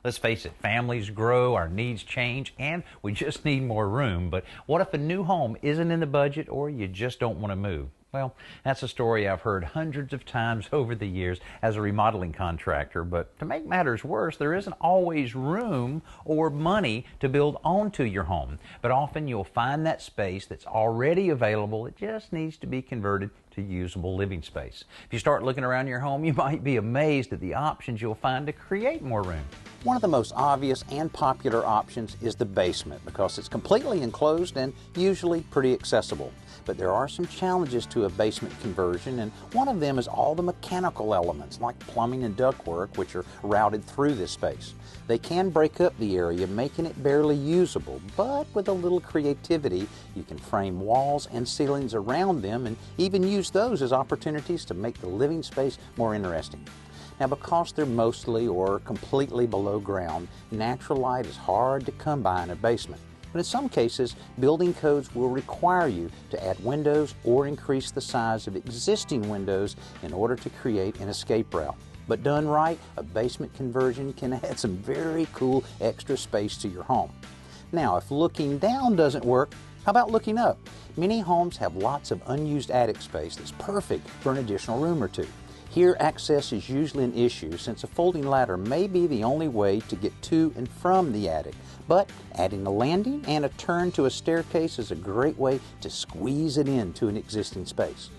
Let's face it, families grow, our needs change, and we just need more room. But what if a new home isn't in the budget or you just don't want to move? Well, that's a story I've heard hundreds of times over the years as a remodeling contractor. But to make matters worse, there isn't always room or money to build onto your home. But often you'll find that space that's already available. It just needs to be converted to usable living space. If you start looking around your home, you might be amazed at the options you'll find to create more room. One of the most obvious and popular options is the basement because it's completely enclosed and usually pretty accessible. But there are some challenges to a basement conversion, and one of them is all the mechanical elements like plumbing and ductwork which are routed through this space. They can break up the area, making it barely usable, but with a little creativity you can frame walls and ceilings around them and even use those as opportunities to make the living space more interesting. Now, because they're mostly or completely below ground, natural light is hard to come by in a basement. But in some cases, building codes will require you to add windows or increase the size of existing windows in order to create an escape route. But done right, a basement conversion can add some very cool extra space to your home. Now, if looking down doesn't work, how about looking up? Many homes have lots of unused attic space that's perfect for an additional room or two. Here, access is usually an issue since a folding ladder may be the only way to get to and from the attic. But adding a landing and a turn to a staircase is a great way to squeeze it into an existing space.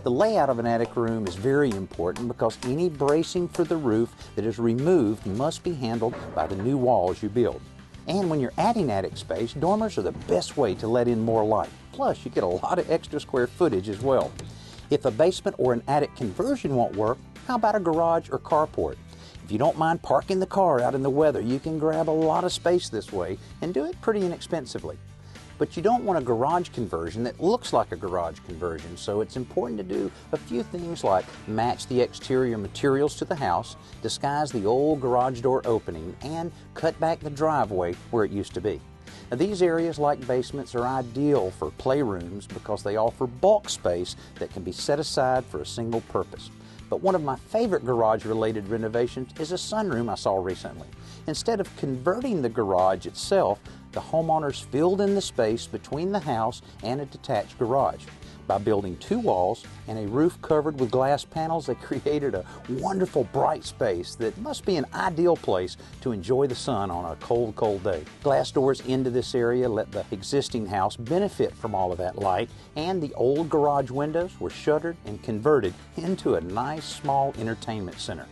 The layout of an attic room is very important because any bracing for the roof that is removed must be handled by the new walls you build. And when you're adding attic space, dormers are the best way to let in more light. Plus, you get a lot of extra square footage as well. If a basement or an attic conversion won't work, how about a garage or carport? If you don't mind parking the car out in the weather, you can grab a lot of space this way and do it pretty inexpensively. But you don't want a garage conversion that looks like a garage conversion, so it's important to do a few things like match the exterior materials to the house, disguise the old garage door opening, and cut back the driveway where it used to be. Now, these areas, like basements, are ideal for playrooms because they offer bulk space that can be set aside for a single purpose. But one of my favorite garage-related renovations is a sunroom I saw recently. Instead of converting the garage itself, the homeowners filled in the space between the house and a detached garage. By building two walls and a roof covered with glass panels, they created a wonderful bright space that must be an ideal place to enjoy the sun on a cold, cold day. Glass doors into this area let the existing house benefit from all of that light, and the old garage windows were shuttered and converted into a nice small entertainment center.